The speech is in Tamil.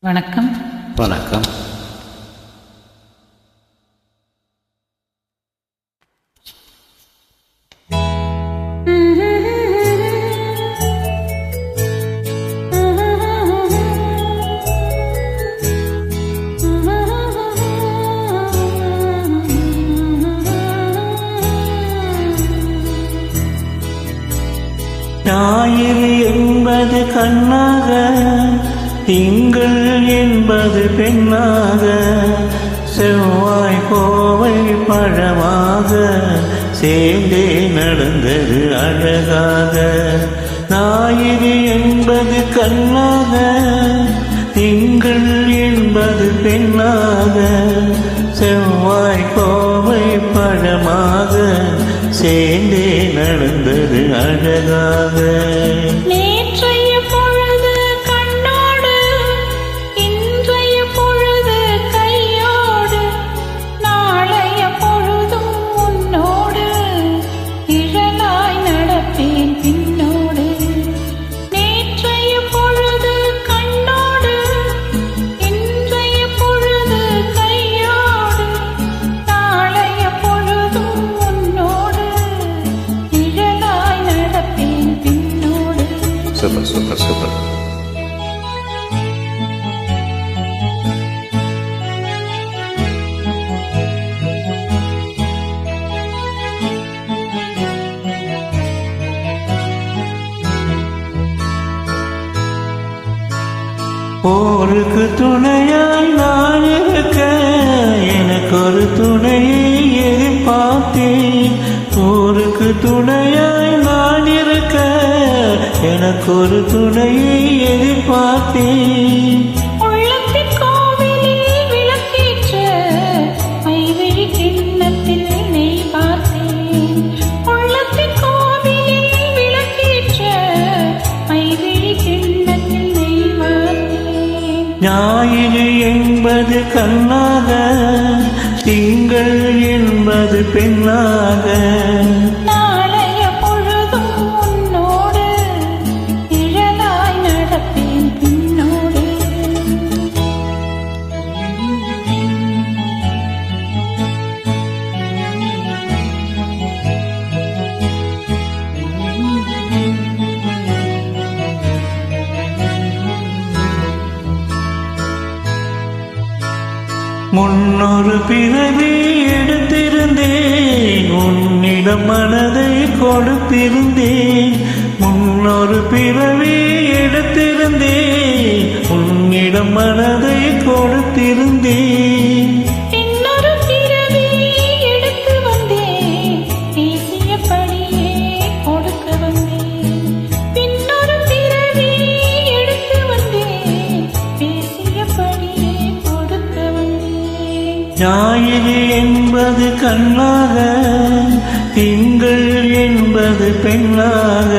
வணக்கம். வணக்கம். ஞாயிறு என்பது கண்ணாக, திங்கள் என்பது பெண்ணாக, செவ்வாய் கோவை பழமாக சேர்ந்தே நடந்தது அழகாக. ஞாயிறு என்பது கண்ணாக, திங்கள் என்பது பெண்ணாக, செவ்வாய் கோவை பழமாக சேர்ந்தே நடந்தது அழகாக. நேற்றைய பொழுது கண்ணோடு, இன்றைய பொழுது கையோடு, நாளைய பொழுதும் உன்னோடு, நிழலாய் நடப்பேன் பின்னோடு. நேற்றைய பொழுது கண்ணோடு, இன்றைய பொழுது கையோடு, நாளைய பொழுதும் உன்னோடு, நிழலாய் நடப்பேன் பின்னோடு. Super super super. போருக்கு துணையாய் நான் இருக்க, எனக்கு ஒரு துணையை எதிர்பார்த்தேன். போருக்கு துணையாய் நான் இருக்க, எனக்கு ஒரு துணையை எதிர்பார்த்தேன். உள்ளத்தின் கோவிலில் விளக்கேற்ற மைவிழி கிண்ணத்தில் நெய் பார்த்தேன். உள்ளத்தின் கோவிலில் விளக்கேற்ற மைவிழி கிண்ணத்தில் நெய் பார்த்தேன். ஞாயிறு என்பது கண்ணாக, திங்கள் என்பது பெண்ணாக, நாளைய பொழுதும் உன்னோடு, நிழலாய் நடப்பேன் பின்னோடு. முன்னொரு பிறவி எடுத்திருந்தேன், உன்னிடம் மனதை கொடுத்திருந்தேன். முன்னொரு பிறவி எடுத்திருந்தேன், உன்னிடம் மனதை கொடுத்திருந்தேன். இன்னொரு பிறவி எடுத்து வந்தேன், பேசியபடியே கொடுக்க வந்தேன். பின்னொரு பிறவி எடுத்து வந்தேன், பேசியபடியே கொடுக்க வந்தேன். ஞாயிறு என்பது கண்ணாக, திங்கள் என்பது பெண்ணாக,